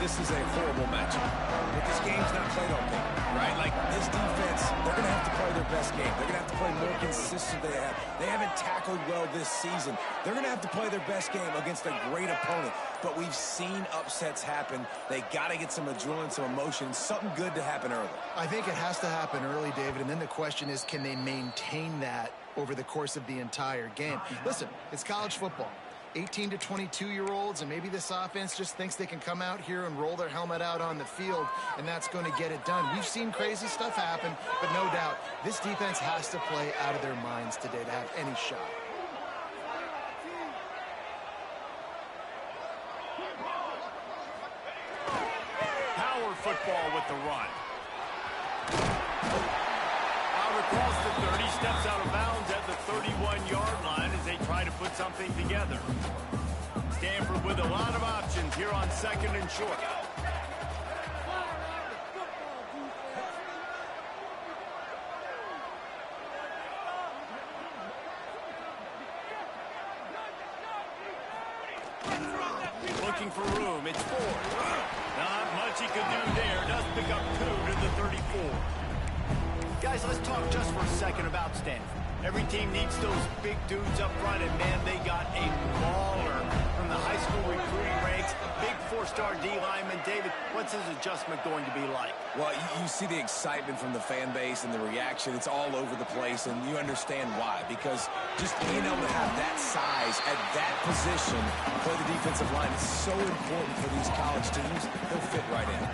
this is a horrible matchup. But this game's not played all game, right? Like, this defense, they're going to have to play their best game. They're going to have to play more consistent than they have. They haven't tackled well this season. They're going to have to play their best game against a great opponent. But we've seen upsets happen. They got to get some adrenaline, some emotion, something good to happen early. I think it has to happen early, David, and then the question is, can they maintain that over the course of the entire game? Listen, it's college football. 18 to 22-year-olds, and maybe this offense just thinks they can come out here and roll their helmet out on the field, and that's going to get it done. We've seen crazy stuff happen, but no doubt, this defense has to play out of their minds today to have any shot. Power football with the run. Out across the 30, steps out of bounds at the 31-yard line as they try to put something together. Stanford with a lot of options here on 2nd and short. Looking for room, it's Ford. Not much he could do there. Does pick up 2 to the 34. Guys, let's talk just for a second about Stanford. Every team needs those big dudes up front, and man, they got a baller from the high school recruiting ranks. Big 4-star D lineman. David, what's his adjustment going to be like? Well, you see the excitement from the fan base and the reaction. It's all over the place, and you understand why. Because just being able to have that size at that position, play the defensive line, is so important for these college teams. They'll fit right in.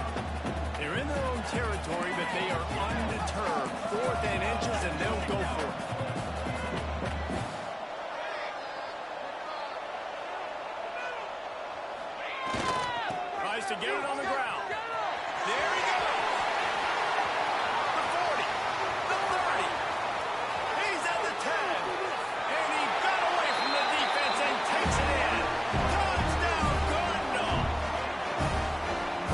They're in their own territory, but they are undeterred. 4th and inches, and they'll go for it. Tries to get it on the ground. There he goes. The 40. The 30. He's at the 10. And he got away from the defense and takes it in. Touchdown, Cardinal.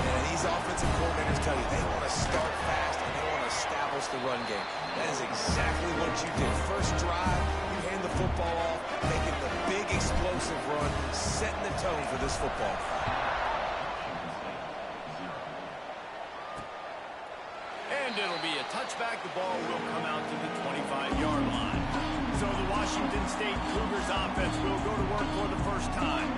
And these offensive coordinators tell you they want to start fast and they want to establish the run game. That is exactly what you did. First drive, you hand the football off, making the big explosive run, setting the tone for this football. And it'll be a touchback. The ball will come out to the 25-yard line. So the Washington State Cougars offense will go to work for the first time.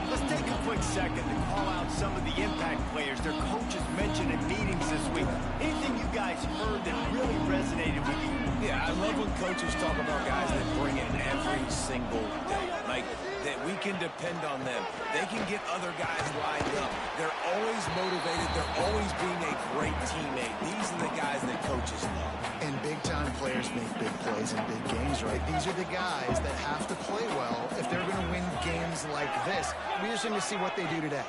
Let's take a quick second to call out some of the impact players their coaches mentioned in meetings this week. Anything you guys heard that really resonated with you? Yeah, I love when coaches talk about guys that bring it every single day. Like, that we can depend on them. They can get other guys lined up. They're always motivated. They're always being a great teammate. These are the guys that coaches love. And big-time players make big plays in big games, right? These are the guys that have to play well if they're going to win games like this. We just need to see what they do today.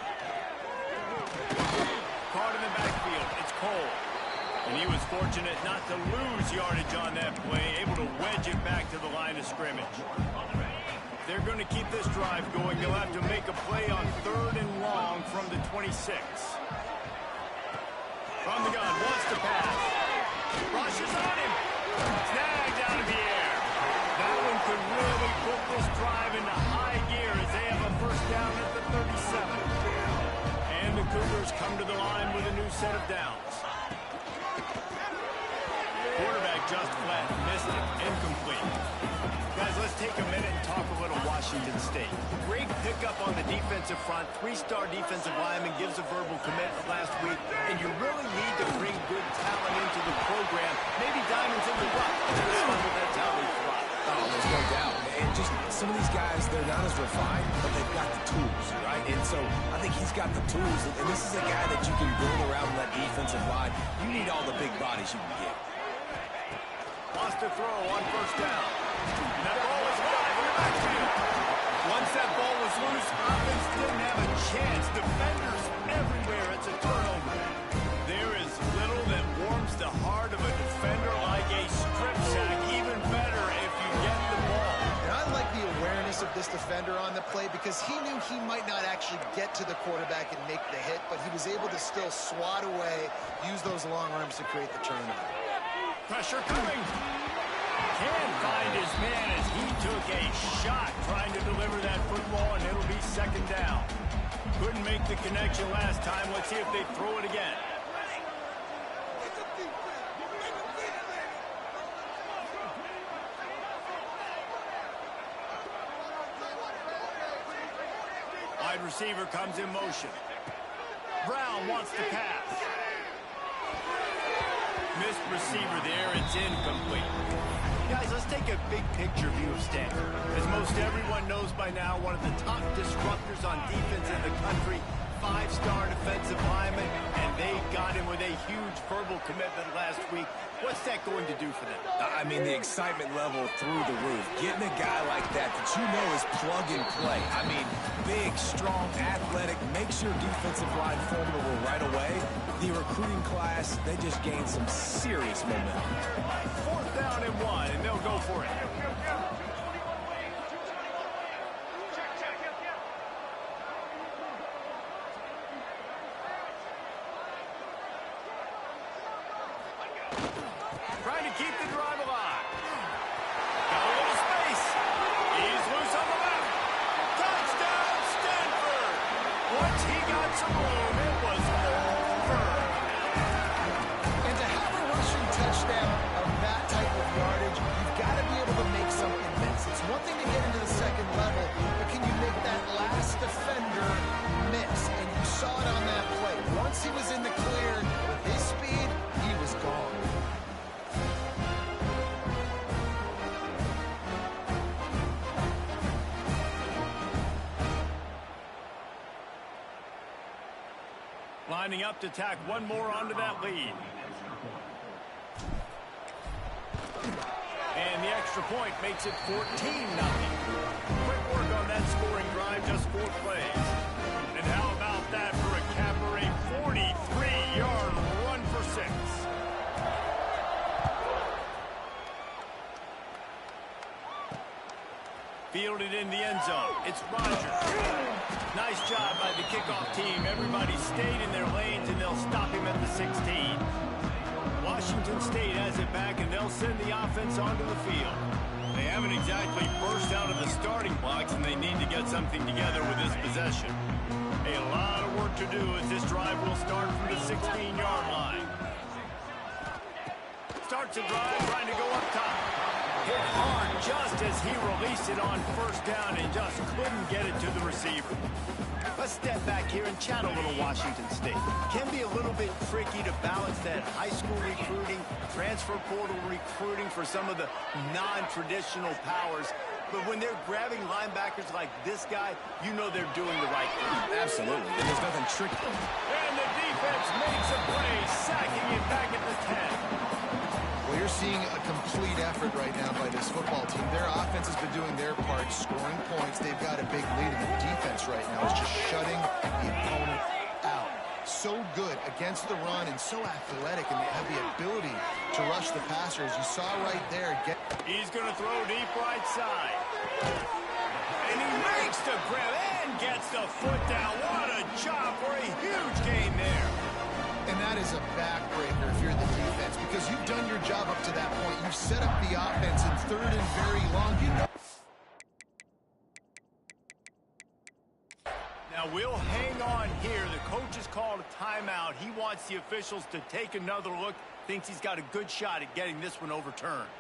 Caught in the backfield. It's Cole. And he was fortunate not to lose yardage on that play, able to wedge it back to the line of scrimmage. They're going to keep this drive going. They'll have to make a play on 3rd and long from the 26. From the gun, wants to pass. Rushes on him. Snagged out of the air. That one could really put this drive into high gear as they have a first down at the 37. And the Cougars come to the line with a new set of downs. Quarterback just flat, missed it, incomplete. Guys, let's take a minute and talk a little Washington State. Great pickup on the defensive front. 3-star defensive lineman gives a verbal commitment last week, and you really need to bring good talent into the program. Maybe diamonds in the rough. That's how they thrive. Oh, there's no doubt. And just some of these guys, they're not as refined, but they've got the tools, right? And so I think he's got the tools, and this is a guy that you can build around that defensive line. You need all the big bodies you can get. Lost a throw on first down. That ball was wide in the backfield. Once that ball was loose, offense didn't have a chance. Defenders everywhere. It's a turnover. There is little that warms the heart of a defender like a strip sack. Even better if you get the ball. And I like the awareness of this defender on the play because he knew he might not actually get to the quarterback and make the hit, but he was able to still swat away, use those long arms to create the turnover. Pressure coming. Can't find his man as he took a shot trying to deliver that football, and it'll be 2nd down. Couldn't make the connection last time. Let's see if they throw it again. Wide receiver comes in motion. Brown wants to pass. Missed receiver there. It's incomplete. Guys, let's take a big picture view of Stanford. As most everyone knows by now, one of the top disruptors on defense in the country, five-star defensive lineman, and they got him with a huge verbal commitment last week. What's that going to do for them? I mean, the excitement level through the roof. Getting a guy like that you know is plug and play. I mean, big, strong, athletic, makes your defensive line formidable right away. The recruiting class, they just gained some serious momentum. 4th down and 1, and they'll go for it. Trying to keep the drive alive. Got a little space. He's loose on the left. Touchdown, Stanford. Once he got some room, it was over. And to have a rushing touchdown of that type of yardage, you've got to be able to make something miss. It's one thing to get into the second level, but can you make that last defender miss? And you saw it on that play. Once he was in the clear, with his speed, he was gone. Lining up to tack one more onto that lead. And the extra point makes it 14-0. Quick work on that scoring drive, just 4 plays. And how about that for a capper, a 43-yard run for 6. Fielded in the end zone. It's Rogers. Nice job by the kickoff team. Everybody stayed in their lanes, and they'll stop him at the 16. Washington State has it back, and they'll send the offense onto the field. They haven't exactly burst out of the starting blocks, and they need to get something together with this possession. A lot of work to do as this drive will start from the 16-yard line. Starts a drive, trying to go up top. Hit hard just as he released it on 1st down and just couldn't get it to the receiver. Let's step back here and chat a little Washington State. Can be a little bit tricky to balance that high school recruiting, transfer portal recruiting for some of the non-traditional powers. But when they're grabbing linebackers like this guy, you know they're doing the right thing. Absolutely. And there's nothing tricky. And the defense makes a play, sacking him back at the 10. Well, you're seeing a complete effort right now by this football team. Their offense has been doing their part, scoring points. They've got a big lead, and the defense right now is just shutting the opponent out. So good against the run and so athletic, and they have the ability to rush the passer, as you saw right there. He's going to throw deep right side. And he makes the grab and gets the foot down. What a job for a huge gain there. And that is a backbreaker if you're the defense, because you've done your job up to that point. You've set up the offense in 3rd and very long. You know. Now we'll hang on here. The coach has called a timeout. He wants the officials to take another look. Thinks he's got a good shot at getting this one overturned.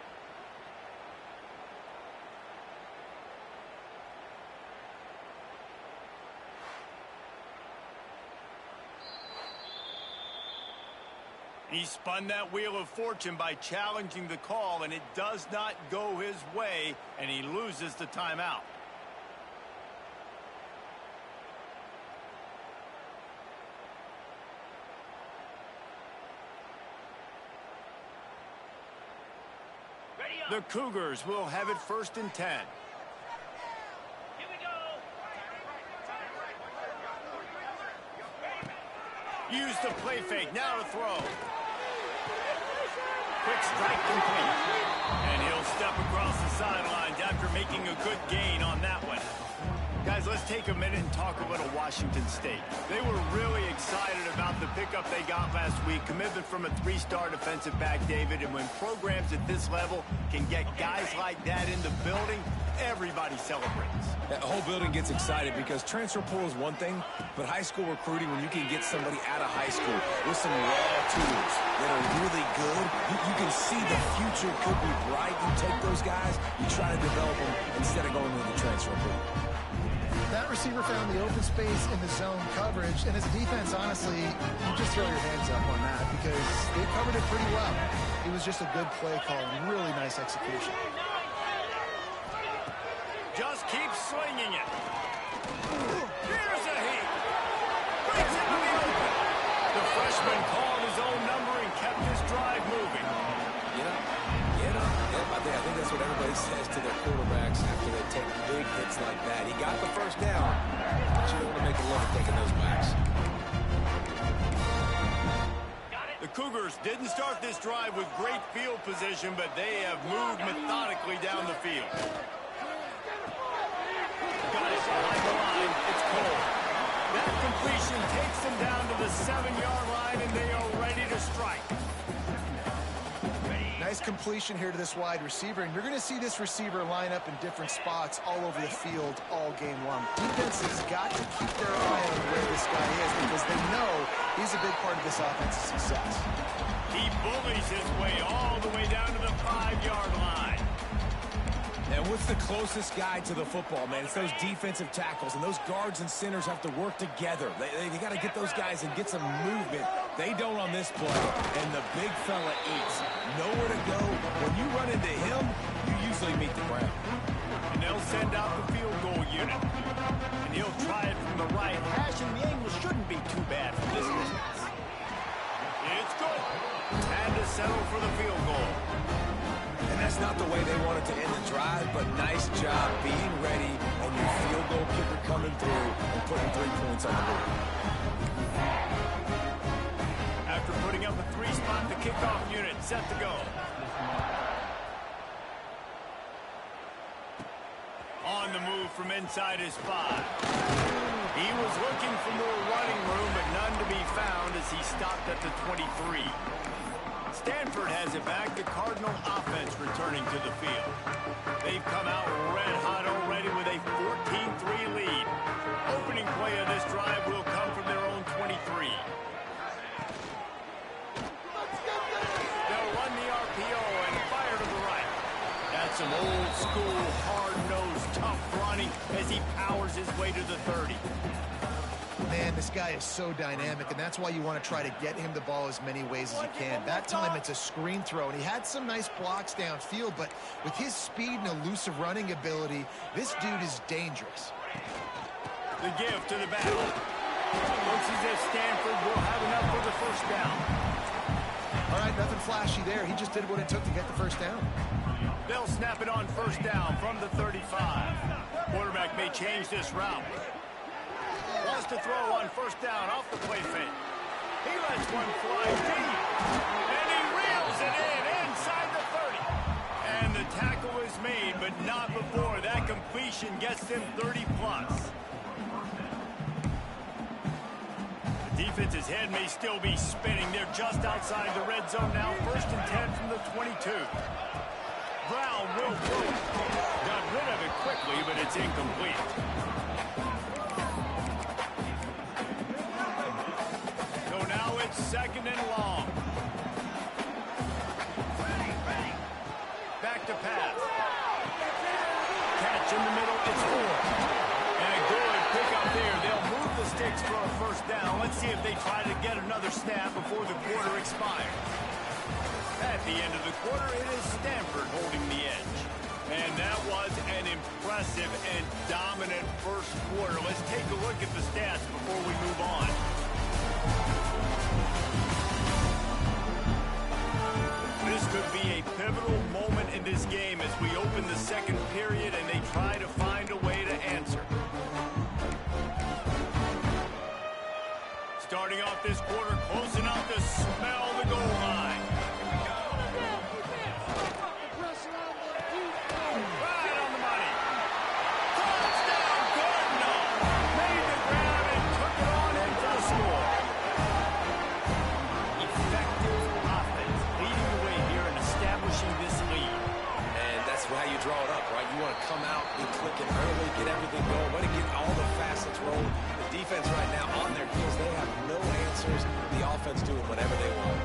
He spun that wheel of fortune by challenging the call, and it does not go his way, and he loses the timeout. The Cougars will have it 1st and 10. Use the play fake, now to throw. Quick strike complete. And he'll step across the sidelines after making a good gain on that one. Guys, let's take a minute and talk a little Washington State. They were really excited about the the pickup they got last week. Commitment from a 3-star defensive back, David. And when programs at this level can get guys like that in the building, everybody celebrates. That whole building gets excited because transfer portal is one thing, but high school recruiting, when you can get somebody out of high school with some raw tools that are really good, you can see the future could be bright. You take those guys, you try to develop them instead of going into the transfer portal. That receiver found the open space in the zone coverage, and as a defense, honestly, you just throw your hands up on that because they covered it pretty well. It was just a good play call and really nice execution. Just keep swinging it. Here's a heat. Brings it to the open. The freshman called his own number and kept his drive moving. I think that's what everybody says to their quarterbacks after they take big hits like that. He got the first down, but you don't want to make a look at taking those backs. The Cougars didn't start this drive with great field position, but they have moved methodically down the field. Got it behind the line. It's Cole. That completion takes them down to the 7-yard line, and they are ready to strike. Nice completion here to this wide receiver, and you're going to see this receiver line up in different spots all over the field all game long. Defense has got to keep their eye on where this guy is because they know he's a big part of this offense's success. He bullies his way all the way down to the 5-yard line. And what's the closest guy to the football, man? It's those defensive tackles, and those guards and centers have to work together. They got to get those guys and get some movement. They don't on this play, and the big fella eats. Nowhere to go. When you run into him, you usually meet the ground. And they'll send out the field goal unit. And he'll try it from the right hash, and the angle shouldn't be too bad for this distance. It's good. And to settle for the field goal. And that's not the way they wanted to end the drive, but nice job being ready and your field goal kicker coming through and putting 3 points on the board. After putting up a 3-spot, the kickoff unit set to go. On the move from inside his 5. He was looking for more running room, but none to be found as he stopped at the 23. Stanford has it back. The Cardinal offense returning to the field. They've come out red hot already with a 14-3 lead. Opening play of this drive will come from their own 23. They'll run the RPO and fire to the right. That's some old school, hard-nosed, tough running as he powers his way to the 30. Man, this guy is so dynamic, and that's why you want to try to get him the ball as many ways as you can. That time, it's a screen throw, and he had some nice blocks downfield, but with his speed and elusive running ability, this dude is dangerous. The give to the back. Looks as if Stanford will have enough for the first down. All right, nothing flashy there. He just did what it took to get the first down. They'll snap it on first down from the 35. Quarterback may change this route. Wants to throw on first down off the play fake. He lets one fly deep. And he reels it in inside the 30. And the tackle is made, but not before that completion gets them 30-plus. The defense's head may still be spinning. They're just outside the red zone now. 1st and 10 from the 22. Brown will throw it. Got rid of it quickly, but it's incomplete. Second and long. Back to pass. Catch in the middle. It's 4. And a good pickup there. They'll move the sticks for a first down. Let's see if they try to get another snap before the quarter expires. At the end of the quarter, it is Stanford holding the edge. And that was an impressive and dominant first quarter. Let's take a look at the stats before we move on. This could be a pivotal moment in this game as we open the second period and they try to find a way to answer. Starting off this quarter close enough to smell the goal line. Right on the money. Touchdown, Cardinal! Made the grab and took it on in for the score. pressures, the offense doing whatever they want.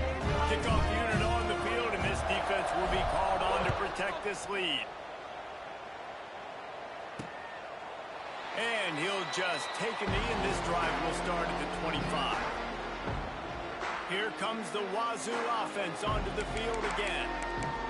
Kickoff unit on the field, and this defense will be called on to protect this lead. And he'll just take a knee, and this drive will start at the 25. Here comes the Wazoo offense onto the field again.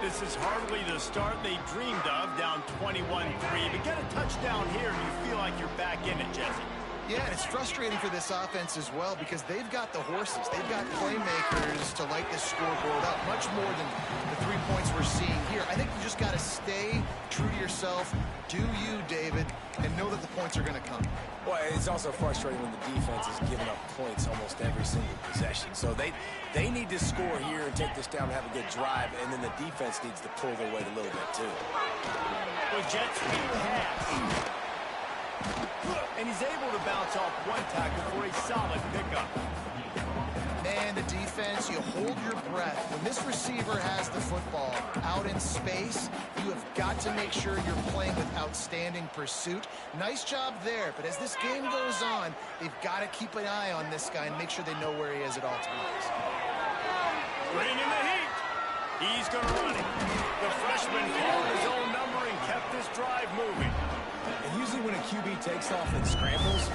This is hardly the start they dreamed of, down 21-3. But get a touchdown here, and you feel like you're back in it, Jesse. Yeah, and it's frustrating for this offense as well because they've got the horses. They've got playmakers to light this scoreboard up, much more than the 3 points we're seeing here. I think you just got to stay true to yourself, do you, David, and know that the points are going to come. Well, it's also frustrating when the defense is giving up points almost every single possession. So they need to score here and take this down and have a good drive, and then the defense needs to pull their weight a little bit too. With jet sweep pass. And he's able to bounce off one tackle for a solid pickup. Man, the defense, you hold your breath. When this receiver has the football out in space, you have got to make sure you're playing with outstanding pursuit. Nice job there, but as this game goes on, they've got to keep an eye on this guy and make sure they know where he is at all times. Bringing the heat. He's going to run it. The freshman called his own number and kept this drive moving. And usually when a QB takes off and scrambles,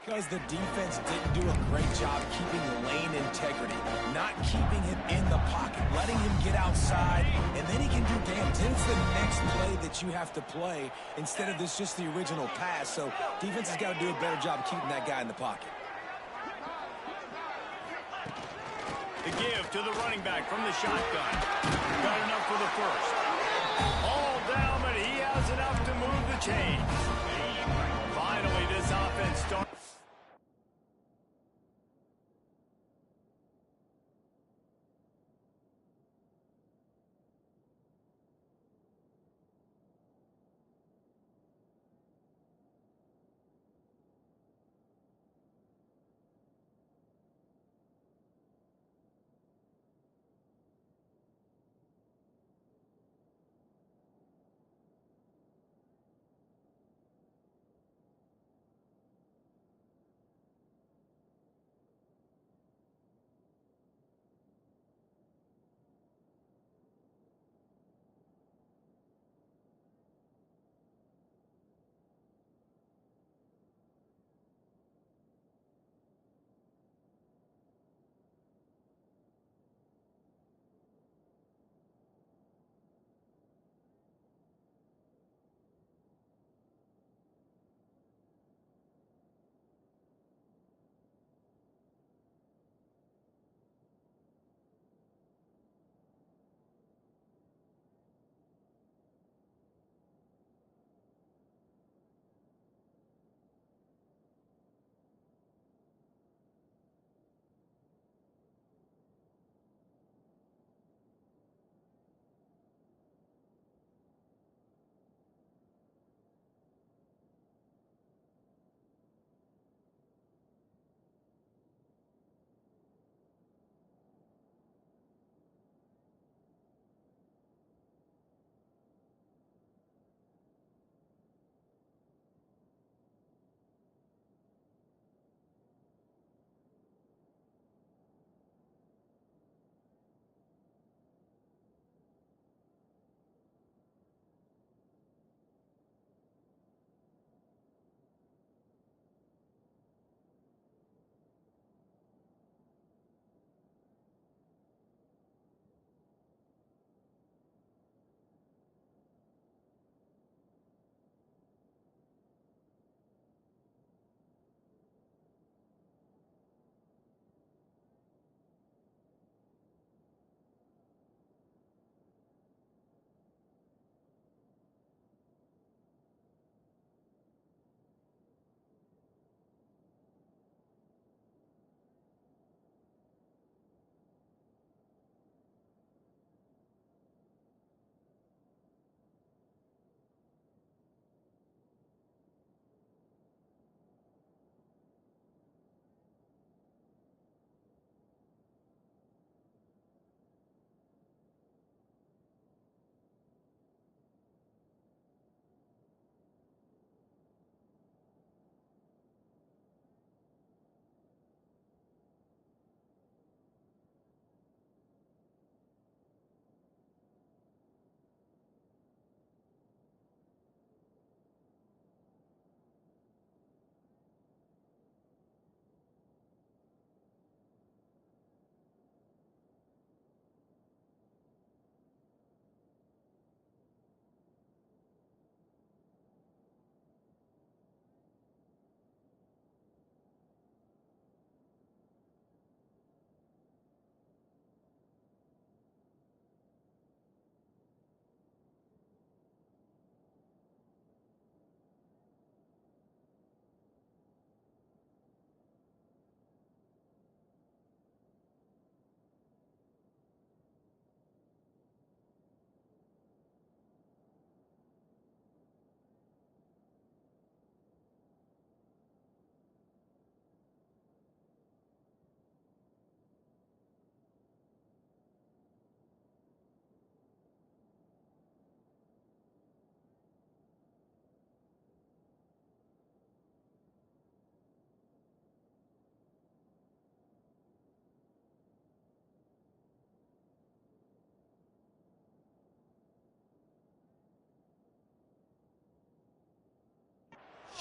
because the defense didn't do a great job keeping lane integrity, not keeping him in the pocket, letting him get outside, and then he can do damage. Then it's the next play that you have to play instead of this just the original pass. So defense has got to do a better job of keeping that guy in the pocket. The give to the running back from the shotgun. Got enough for the first. All down, but he has enough to move the chains. Finally, this offense starts.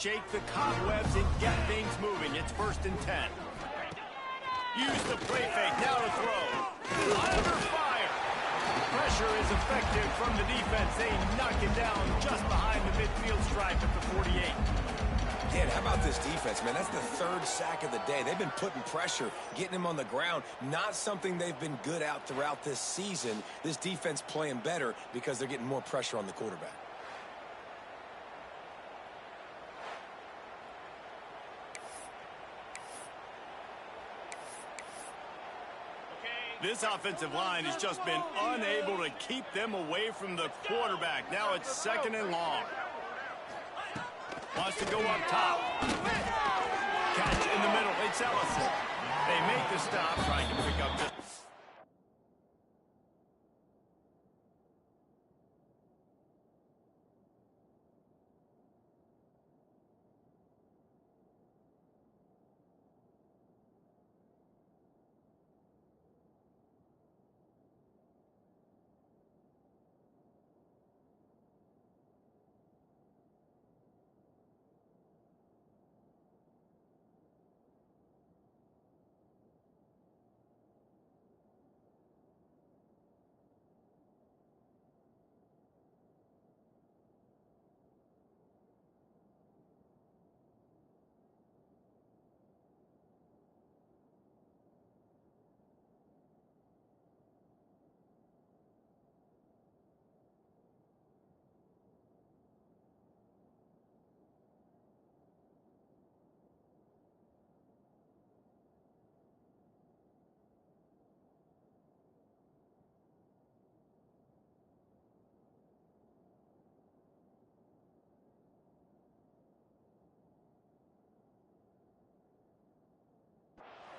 shake the cobwebs and get things moving. It's 1st and 10. Use the play fake. Now to throw. Under fire. Pressure is effective from the defense. They knock it down just behind the midfield stripe at the 48. Dan, how about this defense, man? That's the 3rd sack of the day. They've been putting pressure, getting him on the ground. Not something they've been good at throughout this season. This defense playing better because they're getting more pressure on the quarterback. This offensive line has just been unable to keep them away from the quarterback. Now it's 2nd and long. Wants to go up top. Catch in the middle. It's Ellison. They make the stop, trying to pick up the...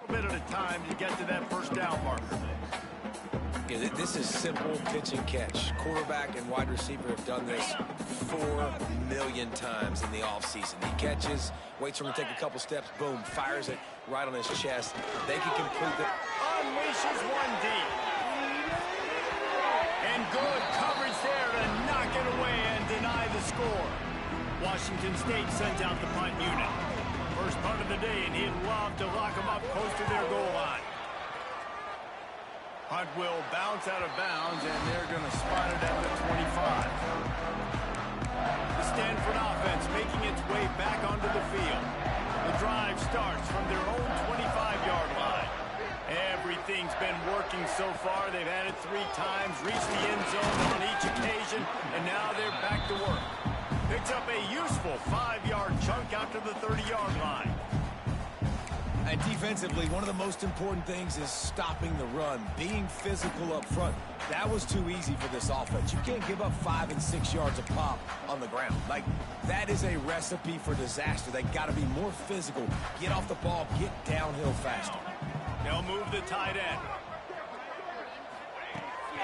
bit at a time to get to that 1st down marker. Yeah, this is simple pitch and catch. Quarterback and wide receiver have done this 4 million times in the offseason. He catches, waits for him to take a couple steps, boom, fires it right on his chest. They can complete it. Unleashes one deep. And good coverage there to knock it away and deny the score. Washington State sends out the punt unit. First punt of the day, and he'd love to lock them up close to their goal line. Punt will bounce out of bounds, and they're going to spot it at the 25. The Stanford offense making its way back onto the field. The drive starts from their own 25-yard line. Everything's been working so far. They've had it 3 times, reached the end zone on each occasion, and now they're back to work. Picks up a useful 5-yard chunk out to the 30-yard line. And defensively, one of the most important things is stopping the run, being physical up front. That was too easy for this offense. You can't give up 5 and 6 yards of pop on the ground. Like, that is a recipe for disaster. They got to be more physical, get off the ball, get downhill faster. They'll move the tight end.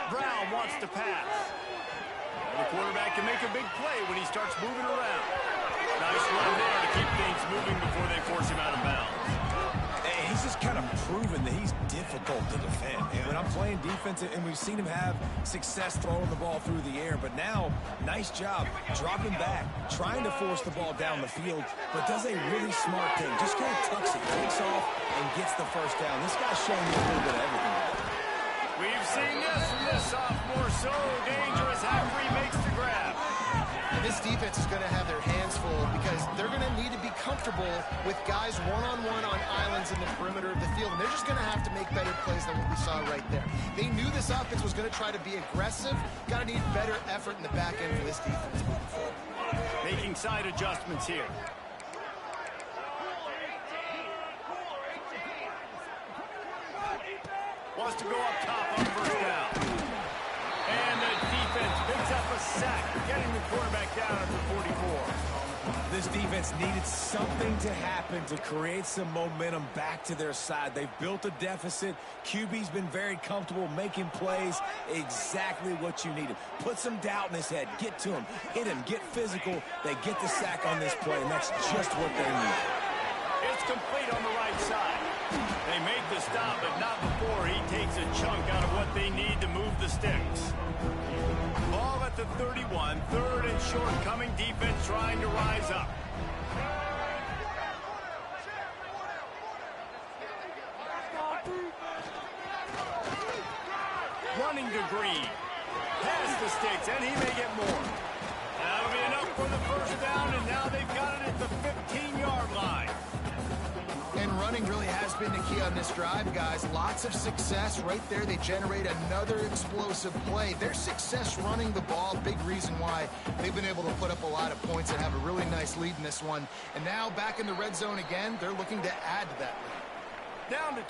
Brown wants to pass. The quarterback can make a big play when he starts moving around. Nice run there to keep things moving before they force him out of bounds. Hey, he's just kind of proven that he's difficult to defend. And when I'm playing defense, and we've seen him have success throwing the ball through the air, but now, nice job dropping back, trying to force the ball down the field, but does a really smart thing. Just kind of tucks it, takes off, and gets the 1st down. This guy's showing me a little bit of everything. We've seen this from this sophomore. So dangerous after he makes the grab. And this defense is going to have their hands full because they're going to need to be comfortable with guys one-on-one on islands in the perimeter of the field. And they're just going to have to make better plays than what we saw right there. They knew this offense was going to try to be aggressive. Got to need better effort in the back end for this defense moving forward. Making side adjustments here. Wants to go up top on 1st down. And the defense picks up a sack, getting the quarterback down at the 44. This defense needed something to happen to create some momentum back to their side. They've built a deficit. QB's been very comfortable making plays. Exactly what you needed. Put some doubt in his head. Get to him. Hit him. Get physical. They get the sack on this play, and that's just what they need. It's complete on the right side. They make the stop, but not before he takes a chunk out of what they need to move the sticks. Ball at the 31, 3rd and short, coming defense trying to rise up. Running to Green. Past the sticks, and he may get more. That'll be enough for the first down, and now they've got it at the 15-yard line. And running really has been the key on this drive, guys. Lots of success right there. They generate another explosive play. Their success running the ball, big reason why they've been able to put up a lot of points and have a really nice lead in this one. And now back in the red zone again, they're looking to add to that lead. Down to...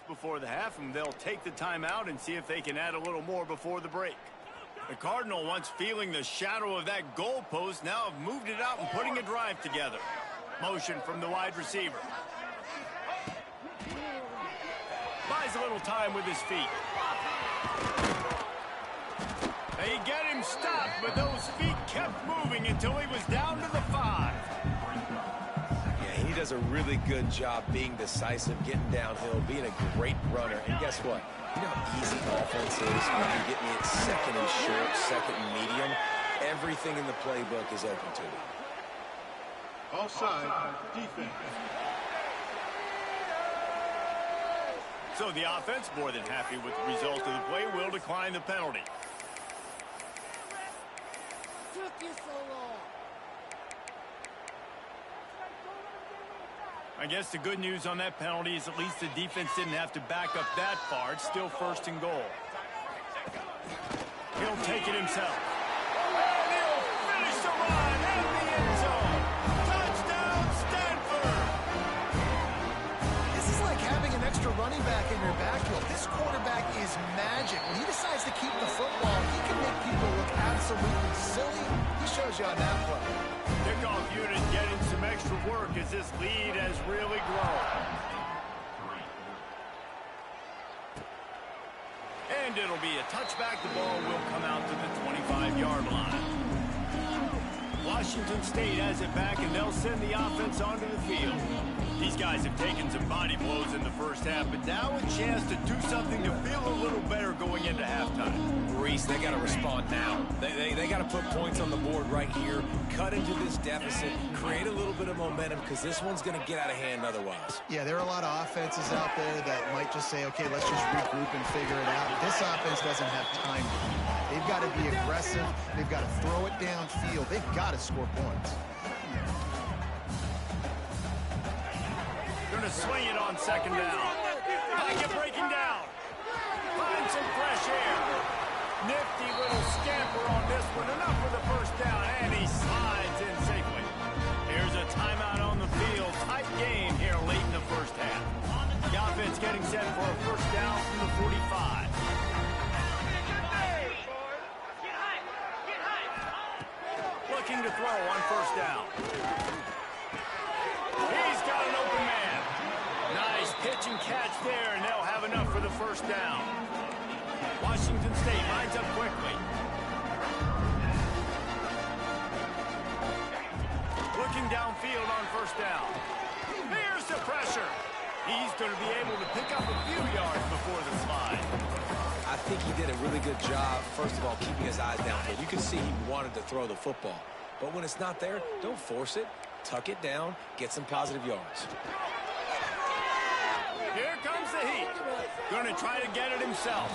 Before the half, and they'll take the timeout and see if they can add a little more before the break. The Cardinal, once feeling the shadow of that goalpost, now have moved it out and putting a drive together. Motion from the wide receiver. Buys a little time with his feet. They get him stopped, but those feet kept moving until he was down to the 5. He does a really good job being decisive, getting downhill, being a great runner. And guess what? You know how easy offense is when you get me at second and short, second and medium? Everything in the playbook is open to me. Offside, defense. So the offense, more than happy with the result of the play, will decline the penalty. Took you so long. I guess the good news on that penalty is at least the defense didn't have to back up that far. It's still first and goal. He'll take it himself. And he'll finish the run in the end zone. Touchdown, Stanford! This is like having an extra running back in your backfield. This quarterback is magic. When he decides to keep the football, he can make people look absolutely silly. He shows you on that play. Kickoff unit getting some extra work as this lead has really grown. And it'll be a touchback. The ball will come out to the 25-yard line. Washington State has it back, and they'll send the offense onto the field. These guys have taken some body blows in the first half, but now a chance to do something to feel a little better going into halftime. Reese, they got to respond now. They got to put points on the board right here, cut into this deficit, create a little bit of momentum, because this one's going to get out of hand otherwise. Yeah, there are a lot of offenses out there that might just say, okay, let's just regroup and figure it out. This offense doesn't have time. They've got to be aggressive. They've got to throw it downfield. They've got to score points. Going to swing it on second down. Pocket breaking down. Find some fresh air. Nifty little scamper on this one. Enough for the first down, and he slides in safely. Here's a timeout on the field. Tight game here late in the first half. The offense getting set for a first down from the 45. Looking to throw on first down. He's got an open man. Nice pitch and catch there, and they'll have enough for the first down. Washington State lines up quickly. Looking downfield on first down. Here's the pressure. He's going to be able to pick up a few yards before the slide. I think he did a really good job, first of all, keeping his eyes downfield. You can see he wanted to throw the football. But when it's not there, don't force it. Tuck it down, get some positive yards. Here comes the heat. Going to try to get it himself.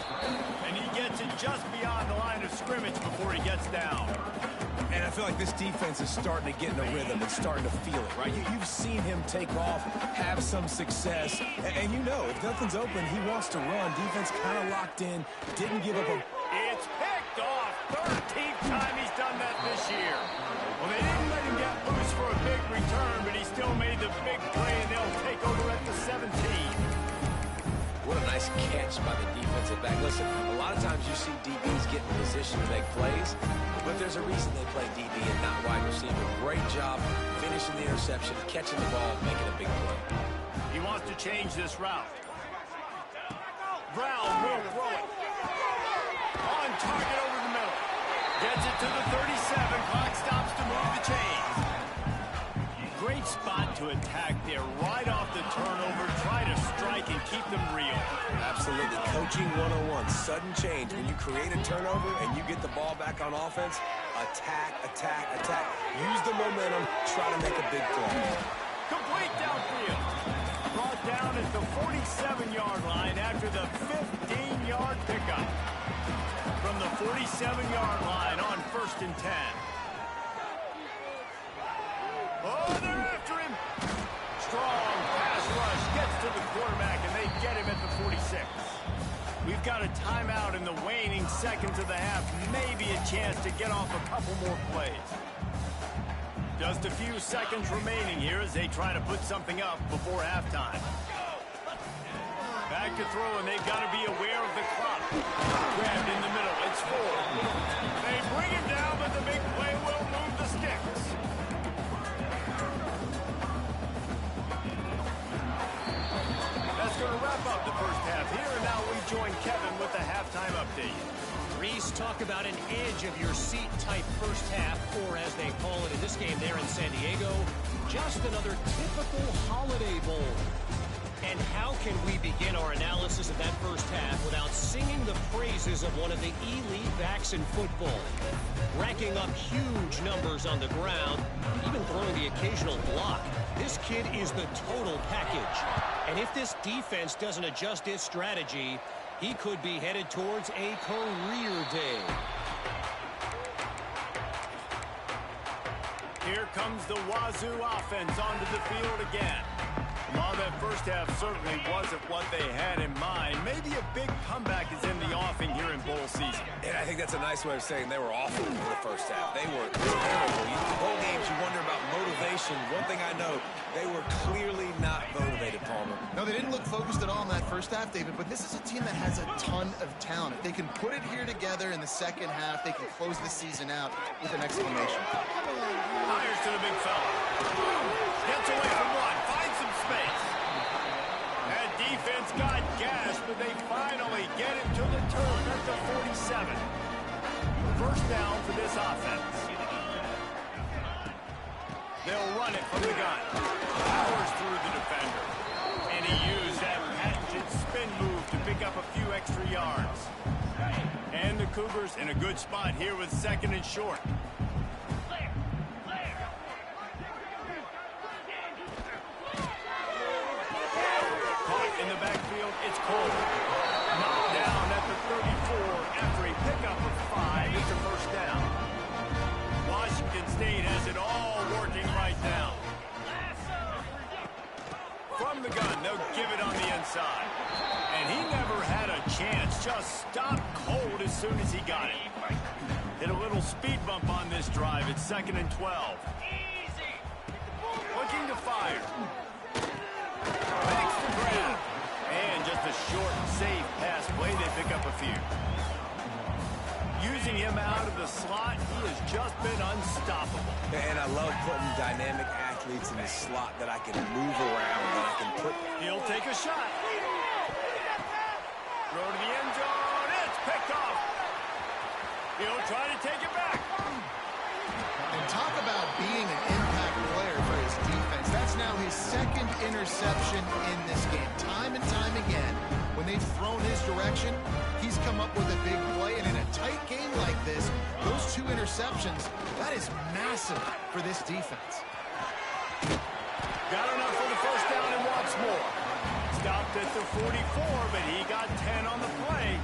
And he gets it just beyond the line of scrimmage before he gets down. And I feel like this defense is starting to get in a rhythm and starting to feel it, right? You've seen him take off, have some success, and you know, if nothing's open, he wants to run. Defense kind of locked in, didn't give up a... It's picked off. 13th time he's done that this year. Well, they didn't let him get loose for a big return, but he still made the big play, and they'll take over at the 17. What a nice catch by the defensive back. Listen, a lot of times you see DBs get in position to make plays, but there's a reason they play DB and not wide receiver. Great job finishing the interception, catching the ball, making a big play. He wants to change this route. Brown will throw it. On target over the middle. Gets it to the 37. Clock stops to move the chains. Great spot to attack there. Right off the turnover. Try to strike and keep them real. Absolutely. Coaching 101. Sudden change. When you create a turnover and you get the ball back on offense, attack, attack, attack. Use the momentum. Try to make a big play. Complete downfield. Brought down at the 47-yard line after the 15-yard pickup. From the 47-yard line on 1st and 10. Oh, they're after him. Strong pass rush gets to the quarterback, and they get him at the 46. We've got a timeout in the waning seconds of the half. Maybe a chance to get off a couple more plays. Just a few seconds remaining here as they try to put something up before halftime. Back to throw, and they've got to be aware of the clock. Grabbed in the middle. It's 4. They bring him down, but the big play will move the sticks. That's going to wrap up the first half here, and now we join Kevin with the halftime update. Reese, talk about an edge-of-your-seat type first half, or as they call it in this game there in San Diego, just another typical Holiday Bowl. And how can we begin our analysis of that first half without singing the praises of one of the elite backs in football? Racking up huge numbers on the ground, even throwing the occasional block. This kid is the total package. And if this defense doesn't adjust its strategy, he could be headed towards a career day. Here comes the Wazoo offense onto the field again. While that first half certainly wasn't what they had in mind, maybe a big comeback is in the offing here in bowl season. And I think that's a nice way of saying they were awful in the first half. They were terrible. Bowl games, you wonder about motivation. One thing I know, they were clearly not motivated, Palmer. No, they didn't look focused at all in that first half, David, but this is a team that has a ton of talent. If they can put it here together in the second half, they can close the season out with an exclamation. Hires to the big fella. Gets away from one. Finds some space. That defense got gashed, but they finally get him to the turn at the 47. First down for this offense. They'll run it from the gun. Powers through the defender. And he used that patented spin move to pick up a few extra yards. And the Cougars in a good spot here with 2nd and short. Caught in the backfield, it's Cole. Knocked down at the 34 after a pickup of 5. It's a first down. Washington State has it all working right now. From the gun, they'll give it on the inside. And he never had a chance, just stopped cold as soon as he got it. Hit a little speed bump on this drive. It's 2nd and 12. Looking to fire. Makes the grab. And just a short, safe pass play. They pick up a few. Using him out of the slot, he has just been unstoppable. And I love putting dynamic athletes in the slot that I can move around, that I can put... He'll take a shot. Throw to the end zone. It's picked off. He'll try to take it back. And talk about being an impact player for his defense. That's now his 2nd interception in this game. Time and time again, when they've thrown his direction, he's come up with a big play. And in a tight game like this, those 2 interceptions, that is massive for this defense. Got enough for the first down and wants more. stopped at the 44, but he got 10 on the play.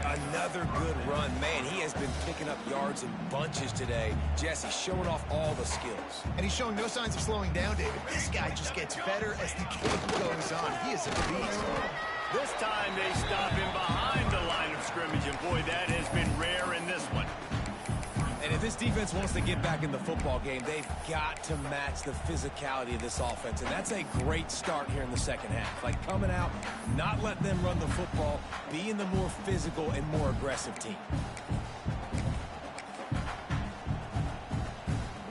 Another good run. Man, he has been picking up yards in bunches today. Jesse showing off all the skills. And he's showing no signs of slowing down, David. This guy just gets better as the game goes on. He is a beast. This time they stop him behind the line of scrimmage, and boy, that has been rare in this one. And if this defense wants to get back in the football game, they've got to match the physicality of this offense. And that's a great start here in the second half. Like coming out, not letting them run the football, being the more physical and more aggressive team.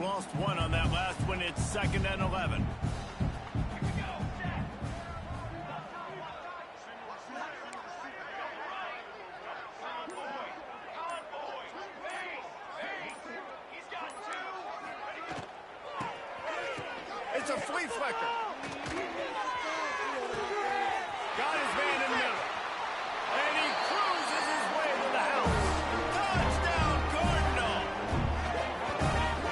Lost one on that last one. It's 2nd and 11. It's a flea flicker. Got his man in the middle. And he cruises his way to the house. Touchdown, Cardinal.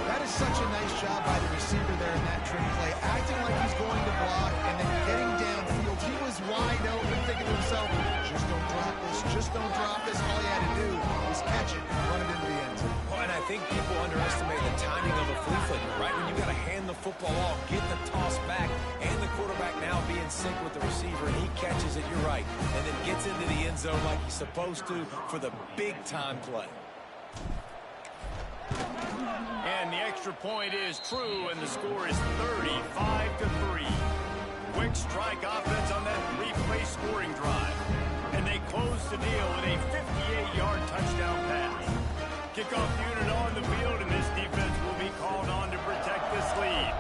That is such a nice job by the receiver there in that trick play, acting like he's going to block and then getting downfield. He was wide open, thinking to himself, just don't drop this, just don't drop this. All he had to do was catch it and run it into the end zone. Well, and I think people underestimate the timing of a flea flicker, right? When you got to hand the football off, get the toss back, and the quarterback now be in sync with the receiver, and he catches it, you're right, and then gets into the end zone like he's supposed to for the big-time play. And the extra point is true, and the score is 35-3. Quick strike offense on that three-play scoring drive. And they close the deal with a 58-yard touchdown pass. Kickoff unit on the field, and this defense will be called on to protect this lead.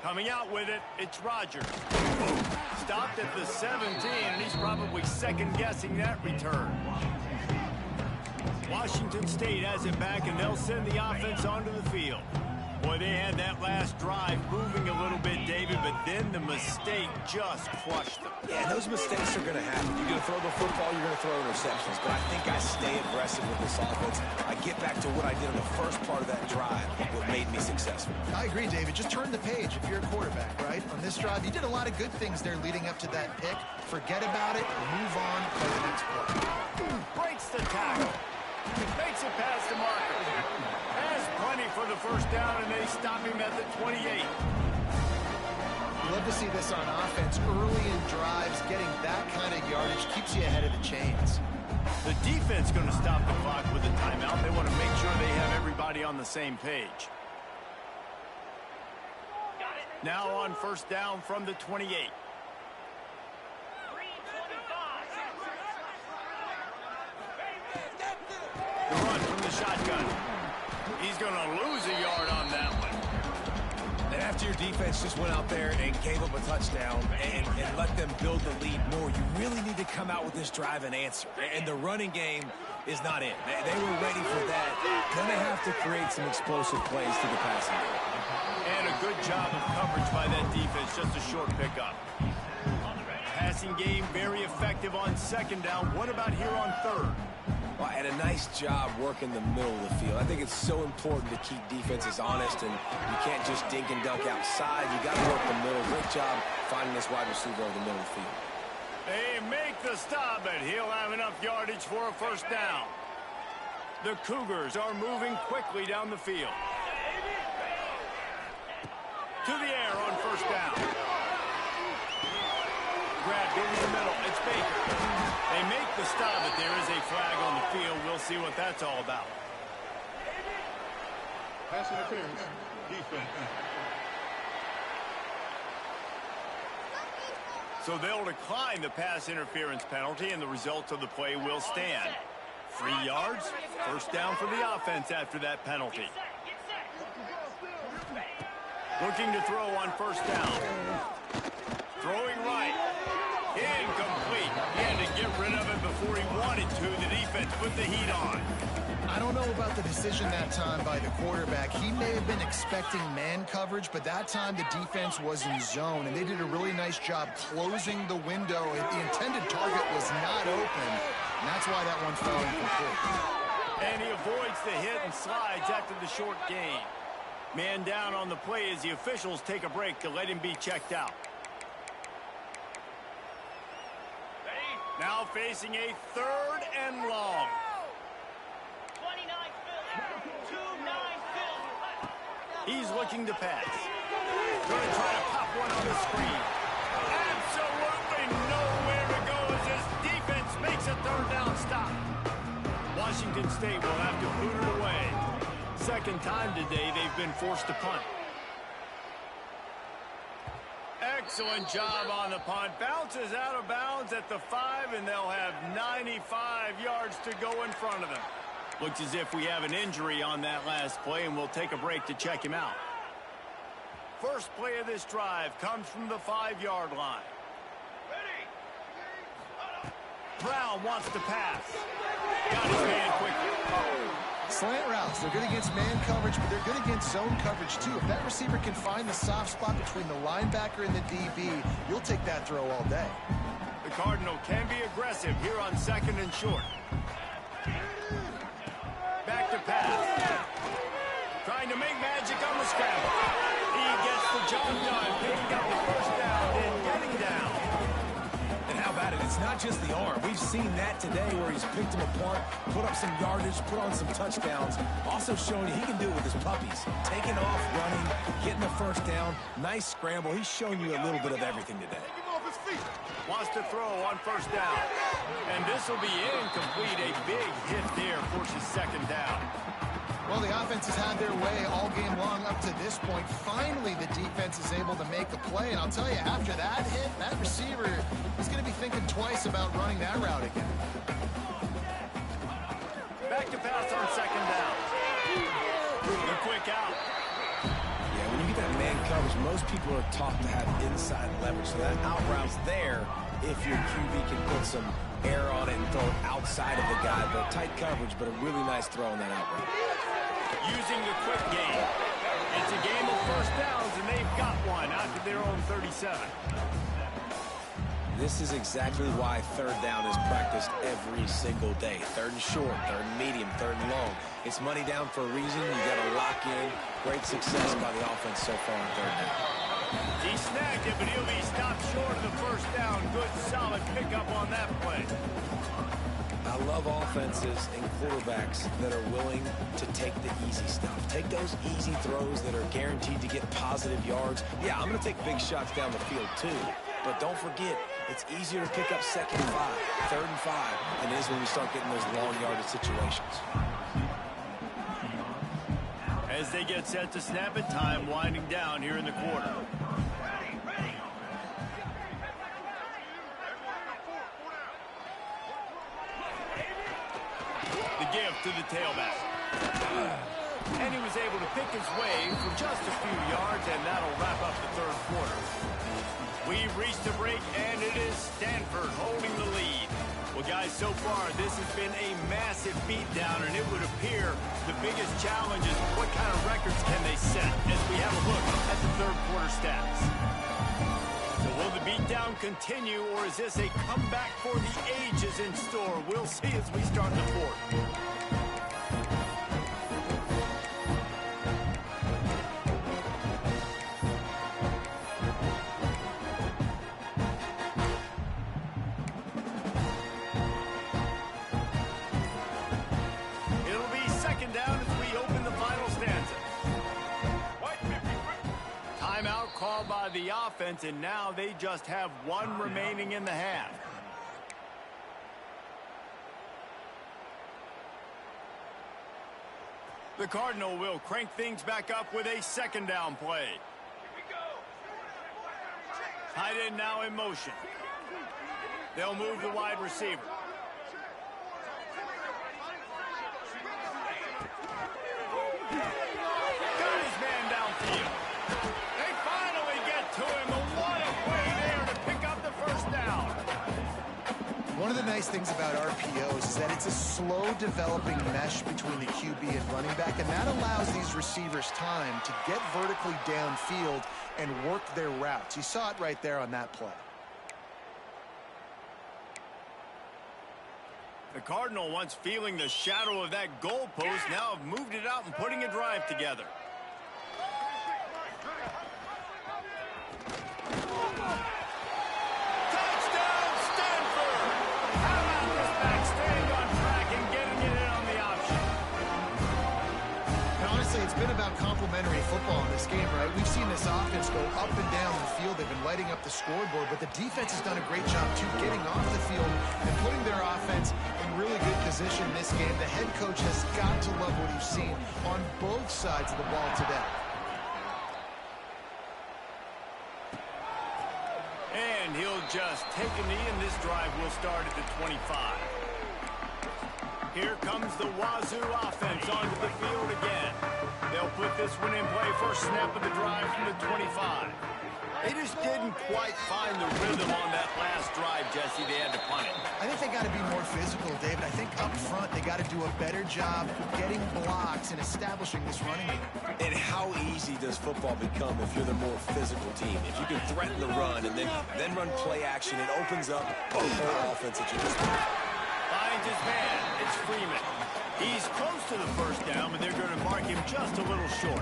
Coming out with it, it's Rodgers. Stopped at the 17, and he's probably second-guessing that return. Washington State has it back, and they'll send the offense onto the field. Boy, they had that last drive moving a little bit, David, but then the mistake just crushed them. Yeah, those mistakes are going to happen. You're going to throw the football, you're going to throw interceptions. But I think I stay aggressive with this offense. I get back to what I did in the first part of that drive, what made me successful. I agree, David. Just turn the page if you're a quarterback, right? On this drive, you did a lot of good things there leading up to that pick. Forget about it, move on, play the next play. Breaks the tackle. Makes it past the marker. Has plenty for the first down, and they stop him at the 28. You love to see this on offense. Early in drives, getting that kind of yardage keeps you ahead of the chains. The defense going to stop the clock with a timeout. They want to make sure they have everybody on the same page. Now on first down from the 28. The run from the shotgun. He's going to lose a yard on that one. And after your defense just went out there and gave up a touchdown and let them build the lead more, you really need to come out with this drive and answer. And the running game is not in. They were ready for that. Going to have to create some explosive plays to the passing game. And a good job of coverage by that defense. Just a short pickup. Passing game very effective on second down. What about here on third? Well, and a nice job working the middle of the field. I think it's so important to keep defenses honest, and you can't just dink and dunk outside. You got to work the middle. Great job finding this wide receiver over the middle of the field. They make the stop, but he'll have enough yardage for a first down. The Cougars are moving quickly down the field. To the air on first down. Grabbed over the middle. It's Baker. They make the stop, but there is a flag on the field. We'll see what that's all about. Pass interference. Defense. So they'll decline the pass interference penalty, and the results of the play will stand. 3 yards, first down for the offense after that penalty. Looking to throw on first down. Throwing right. Incomplete. He had to get rid of it before he wanted to. The defense put the heat on. I don't know about the decision that time by the quarterback. He may have been expecting man coverage, but that time the defense was in zone, and they did a really nice job closing the window. The intended target was not open, and that's why that one fell incomplete. And he avoids the hit and slides after the short gain. Man down on the play as the officials take a break to let him be checked out. Now facing a 3rd and long. 29 Philly. 2-9 Philly. He's looking to pass. Going to try to pop one on the screen. Absolutely nowhere to go as his defense makes a 3rd down stop. Washington State will have to boot it away. 2nd time today they've been forced to punt. Excellent job on the punt. Bounces out of bounds at the 5, and they'll have 95 yards to go in front of them. Looks as if we have an injury on that last play, and we'll take a break to check him out. First play of this drive comes from the 5-yard line. Brown wants to pass. Got his man quickly. Slant routes, they're good against man coverage, but they're good against zone coverage too. If that receiver can find the soft spot between the linebacker and the DB, you'll take that throw all day. The Cardinal can be aggressive here on 2nd and short. Back to pass. Trying to make magic on the scramble. He gets the job done, picking up the 1st down and getting down. And how about it? It's not just the arm. We've seen that today where he's picked them apart, put up some yardage, put on some touchdowns. Also showing you he can do it with his puppies. Taking off, running, getting the 1st down. Nice scramble. He's shown you a little bit of everything today. Wants to throw on 1st down. And this will be incomplete. A big hit there forces 2nd down. Well, the offense has had their way all game long up to this point. Finally, the defense is able to make a play. And I'll tell you, after that hit, that receiver is going to be thinking twice about running that route again. Back to pass on 2nd down. The quick out. Yeah, when you get that man coverage, most people are taught to have inside leverage. So that out route's there if your QB can put some air on it and throw it outside of the guy. But tight coverage, but a really nice throw on that out route. Using the quick game. It's a game of 1st downs, and they've got one out to their own 37. This is exactly why 3rd down is practiced every single day. 3rd and short, 3rd and medium, 3rd and long. It's money down for a reason. You got to lock in. Great success by the offense so far on 3rd down. He snagged it, but he'll be stopped short of the 1st down. Good, solid pickup on that play. I love offenses and quarterbacks that are willing to take the easy stuff. Take those easy throws that are guaranteed to get positive yards. Yeah, I'm going to take big shots down the field too. But don't forget, it's easier to pick up 2nd and 5, 3rd and 5 than it is when we start getting those long yardage situations. As they get set to snap it, time winding down here in the quarter. The give to the tailback. And he was able to pick his way for just a few yards, and that'll wrap up the 3rd quarter. We've reached a break, and it is Stanford holding the lead. Well, guys, so far, this has been a massive beatdown, and it would appear the biggest challenge is what kind of records can they set as we have a look at the 3rd quarter stats. So will the beatdown continue, or is this a comeback for the ages in store? We'll see as we start the 4th. Called by the offense, and now they just have one remaining in the half. The Cardinal will crank things back up with a 2nd down play. Tight end now in motion. They'll move the wide receiver. Got his man downfield. To him, but what a play there to pick up the 1st down. One of the nice things about RPOs is that it's a slow developing mesh between the QB and running back, and that allows these receivers time to get vertically downfield and work their routes. You saw it right there on that play. The Cardinal, once feeling the shadow of that goalpost, now have moved it out and putting a drive together. been about complementary football in this game, right? We've seen this offense go up and down the field. They've been lighting up the scoreboard, but the defense has done a great job, too, getting off the field and putting their offense in really good position in this game. The head coach has got to love what he's seen on both sides of the ball today. And he'll just take a knee, and this drive will start at the 25. Here comes the Wazoo offense onto the field again. They'll put this one in play. First snap of the drive from the 25. They just didn't quite find the rhythm on that last drive, Jesse. They had to punt it. I think they got to be more physical, David. I think up front they got to do a better job getting blocks and establishing this running game. And how easy does football become if you're the more physical team? If you can threaten the run and then run play action, it opens up the whole offense that you just Finds his man. It's Freeman. He's close to the first down, but they're going to mark him just a little short.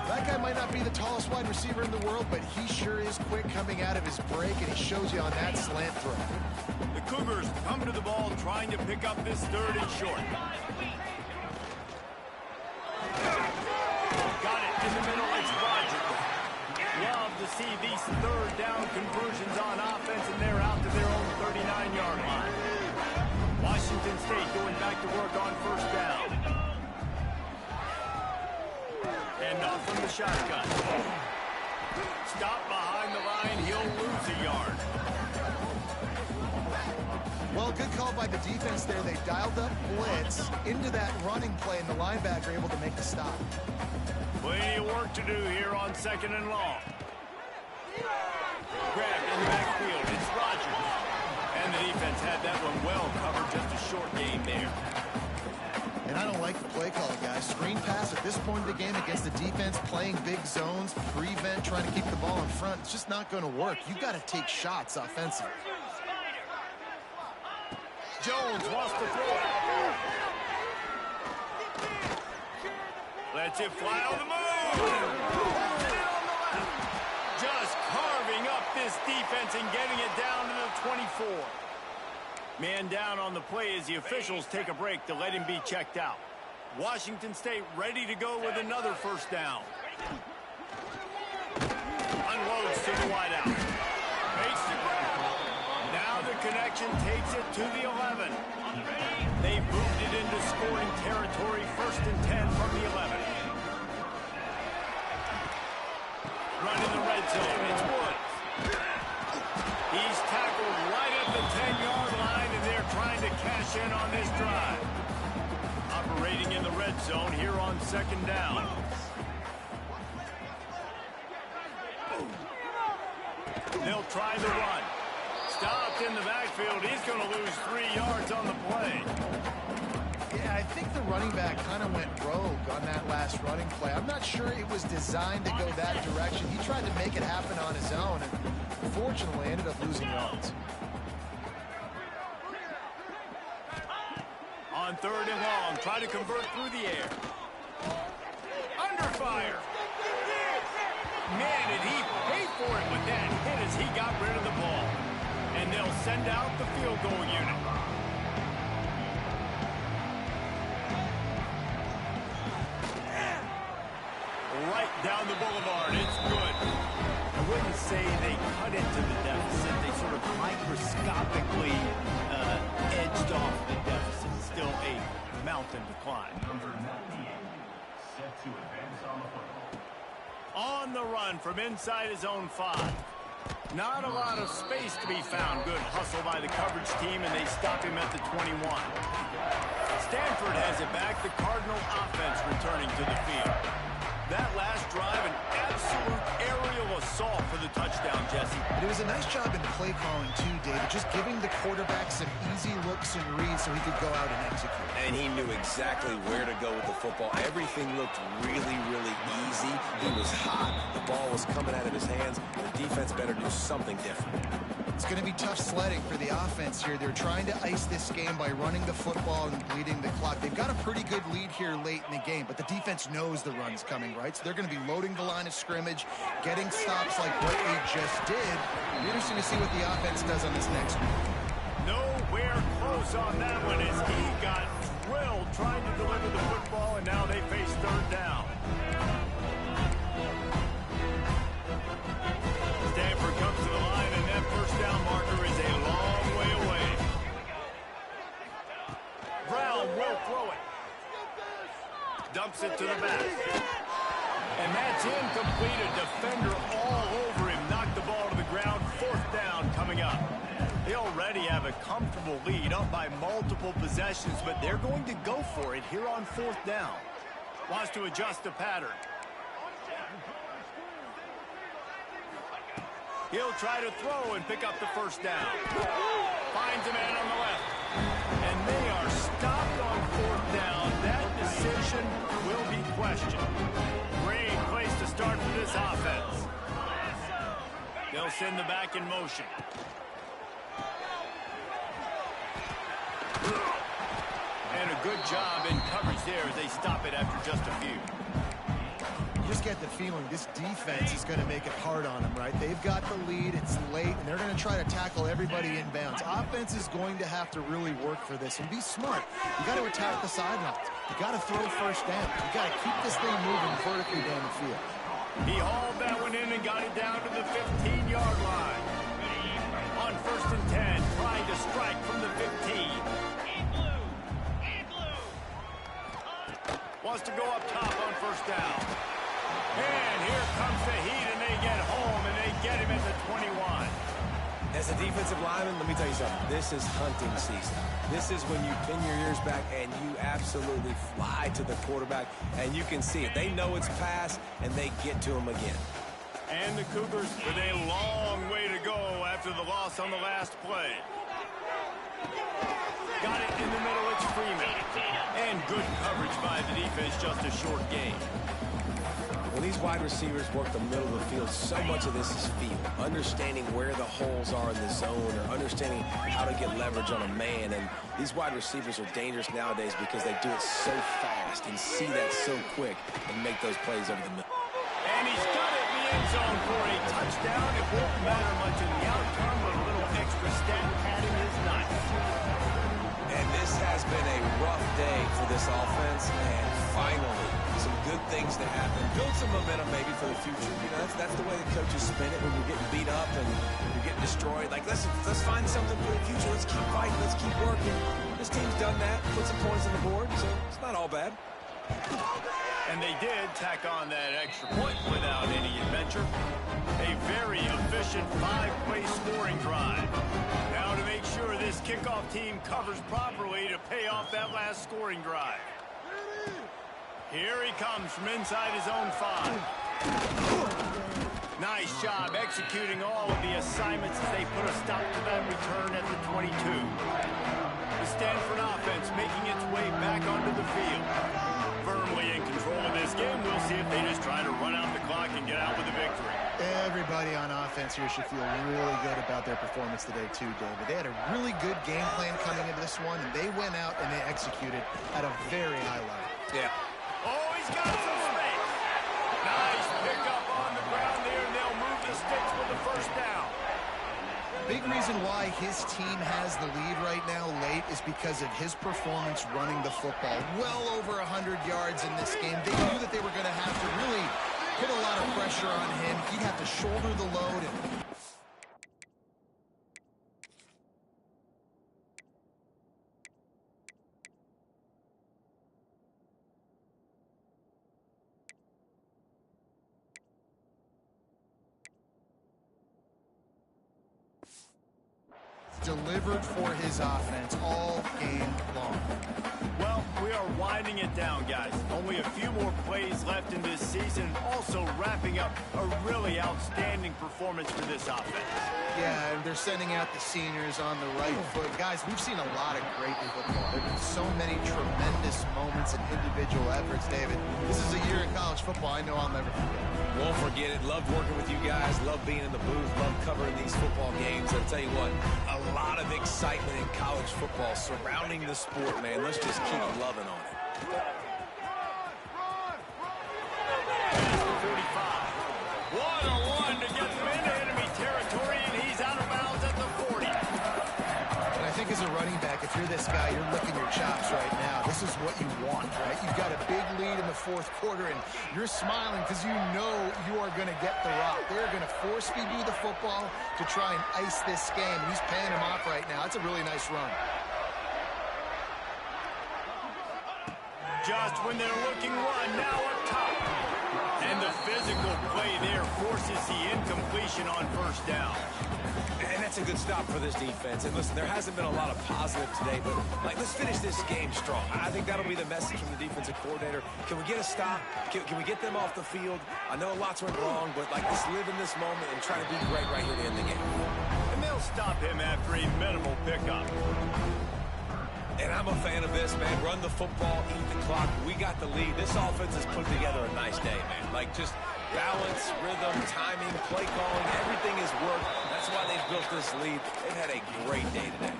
That guy might not be the tallest wide receiver in the world, but he sure is quick coming out of his break, and he shows you on that slant throw. The Cougars come to the ball trying to pick up this third and short. Got it in the middle. It's Roger. Love to see these third down conversions on offense, and they're out to their own 39-yard line. Washington State going back to work on first down. And off from the shotgun. Stop behind the line. He'll lose a yard. Well, good call by the defense there. They dialed up blitz into that running play, and the linebacker able to make the stop. Plenty of work to do here on second and long. Grabbed in the backfield. It's Rogers. And the defense had that one well covered. Just a short game there. And I don't like the play call, guys. Screen pass at this point of the game against the defense, playing big zones, prevent, trying to keep the ball in front. It's just not going to work. You've got to take shots offensively. Jones wants to throw it. Lets it fly on the move. Just carving up this defense and getting it down to the 24. Man down on the play as the officials take a break to let him be checked out. Washington State ready to go with another first down. Unloads to the wideout. Makes the grab. Now the connection takes it to the 11. They've moved it into scoring territory. First and 10 from the 11. Run in the red zone. It's Woods. He's tackled right at the 10-yard line, and they're trying to cash in on this drive. Operating in the red zone here on second down. They'll try the run. Stopped in the backfield. He's going to lose 3 yards on the play. Yeah, I think the running back kind of went rogue on that last running play. I'm not sure it was designed to go that direction. He tried to make it happen on his own, and fortunately ended up losing yards. On third and long, try to convert through the air. Under fire. Man, did he pay for it with that hit as he got rid of the ball. And they'll send out the field goal unit. Right down the boulevard. It's good. I wouldn't say they cut into the deficit. They sort of microscopically edged off the deficit. Still a mountain to climb. Number 19, set to advance on the football. On the run from inside his own 5. Not a lot of space to be found. Good hustle by the coverage team, and they stop him at the 21. Stanford has it back. The Cardinal offense returning to the field. That last drive, an absolute aerial assault for the touchdown, Jesse. But it was a nice job in play calling, too, David. Just giving the quarterback some easy looks and reads so he could go out and execute. And he knew exactly where to go with the football. Everything looked really, really easy. He was hot. The ball was coming out of his hands. The defense better do something different. It's going to be tough sledding for the offense here. They're trying to ice this game by running the football and bleeding the clock. They've got a pretty good lead here late in the game, but the defense knows the run's coming, right? So they're going to be loading the line of scrimmage, getting stops like what they just did. It'll be interesting to see what the offense does on this next one. Nowhere close on that one as he got drilled trying to deliver the football, and now they face third down. Dumps it to the back. And that's incomplete. A defender all over him. Knocked the ball to the ground. 4th down coming up. They already have a comfortable lead, up by multiple possessions, but they're going to go for it here on 4th down. Wants to adjust the pattern. He'll try to throw and pick up the 1st down. Finds a man on the left. And they are stopped on 4th down. That decision will be questioned. Great place to start for this offense. They'll send the back in motion. And a good job in coverage there as they stop it after just a few. You just get the feeling this defense is going to make it hard on them, right? They've got the lead, it's late, and they're going to try to tackle everybody inbounds. Offense is going to have to really work for this and be smart. You got to attack the sidelines. You got to throw 1st down. You got to keep this thing moving vertically down the field. He hauled that one in and got it down to the 15-yard line. On 1st and 10, trying to strike from the 15. Wants to go up top on 1st down. And here comes the heat, and they get home, and they get him at the 21. As a defensive lineman, let me tell you something. This is hunting season. This is when you pin your ears back and you absolutely fly to the quarterback, and you can see it. They know it's pass, and they get to him again. And the Cougars with a long way to go after the loss on the last play. Got it in the middle, it's Freeman. And good coverage by the defense, just a short gain. When these wide receivers work the middle of the field, so much of this is feel. Understanding where the holes are in the zone or understanding how to get leverage on a man. And these wide receivers are dangerous nowadays because they do it so fast and see that so quick and make those plays over the middle. And he's got it in the end zone for a touchdown. It won't matter much in the outcome, but a little extra stat padding is nice. And this has been a rough day for this offense, and finally, some good things to happen. Build some momentum maybe for the future. You know, that's the way the coaches spin it when you're getting beat up and you're getting destroyed. Like, let's find something for the future. Let's keep fighting. Let's keep working. This team's done that, put some points on the board, so it's not all bad. And they did tack on that extra point without any adventure. A very efficient 5-play scoring drive. Now to make sure this kickoff team covers properly to pay off that last scoring drive. Here he comes from inside his own 5. Nice job executing all of the assignments as they put a stop to that return at the 22. The Stanford offense making its way back onto the field. Firmly in control of this game. We'll see if they just try to run out the clock and get out with a victory. Everybody on offense here should feel really good about their performance today too, David. They had a really good game plan coming into this one, and they went out and they executed at a very high level. Yeah. Oh, he's got some space. Nice pickup on the ground there, and they'll move the sticks with the 1st down. Big reason why his team has the lead right now late is because of his performance running the football. Well over 100 yards in this game. They knew that they were going to have to really put a lot of pressure on him. He'd have to shoulder the load. Delivered for his offense all game long. Well, we are winding it down, guys. Only a few more plays left in this season. Also wrapping up a really outstanding performance for this offense. Yeah, and they're sending out the seniors on the right foot. Guys, we've seen a lot of great football. There have been so many tremendous moments and individual efforts, David. This is a year in college football I know I'll never forget. Won't forget it. Loved working with you guys. Love being in the booth. Love covering these football games. I'll tell you what, a lot of excitement in college football surrounding the sport, man. Let's just keep loving on it. 45. One-on-one to get them into enemy territory, and he's out of bounds at the 40. And I think as a running back, if you're this guy, you're licking your chops right now. This is what you want, right? You've got a big lead in the 4th quarter, and you're smiling because you know you are going to get the rock. They're going to force feed you the football to try and ice this game. And he's paying him off right now. It's a really nice run. just when they're looking run, now up top. And the physical play there forces the incompletion on first down. And that's a good stop for this defense. And listen, there hasn't been a lot of positive today, but let's finish this game strong. I think that'll be the message from the defensive coordinator. Can we get a stop? Can we get them off the field? I know lots went wrong, but let's live in this moment and try to be great right here to end the game. And they'll stop him after a minimal pickup. And I'm a fan of this, man. Run the football, eat the clock. We got the lead. This offense has put together a nice day, man. Just balance, rhythm, timing, play calling, everything has worked. That's why they've built this lead. They've had a great day today.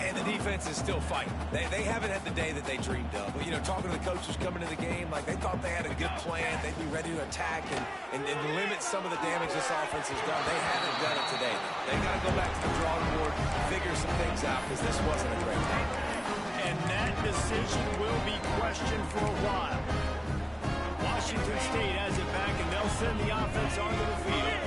And the defense is still fighting. They haven't had the day that they dreamed of. But, talking to the coaches coming into the game, they thought they had a good plan. They'd be ready to attack and limit some of the damage this offense has done. They haven't done it today. They've got to go back to the drawing board, figure some things out, because this wasn't a great day. And that decision will be questioned for a while. Washington State has it back, and they'll send the offense onto the field.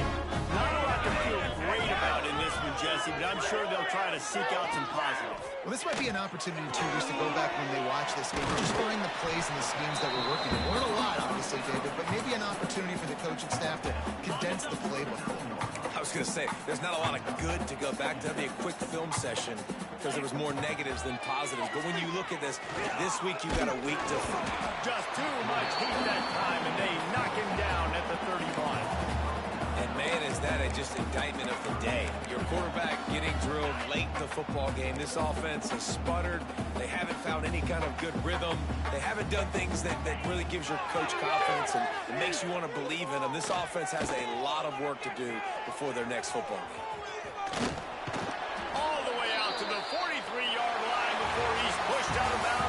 Not a lot to feel great about in this one, Jesse, but I'm sure they'll try to seek out some positives. Well, this might be an opportunity, too, just to go back when they watch this game. Just find the plays and the schemes that were working. There weren't a lot, obviously, David, but maybe an opportunity for the coaching staff to condense the playbook. I was going to say, there's not a lot of good to go back. That'd be a quick film session because there was more negatives than positives. But when you look at this week you got a week to find. Just too much heat that time, and they knock him down at the 30-line. And, man, is that just indictment of the day. Your quarterback getting drilled late in the football game. This offense has sputtered. They haven't found any kind of good rhythm. They haven't done things that really gives your coach confidence and it makes you want to believe in them. This offense has a lot of work to do before their next football game. All the way out to the 43-yard line before he's pushed out of bounds.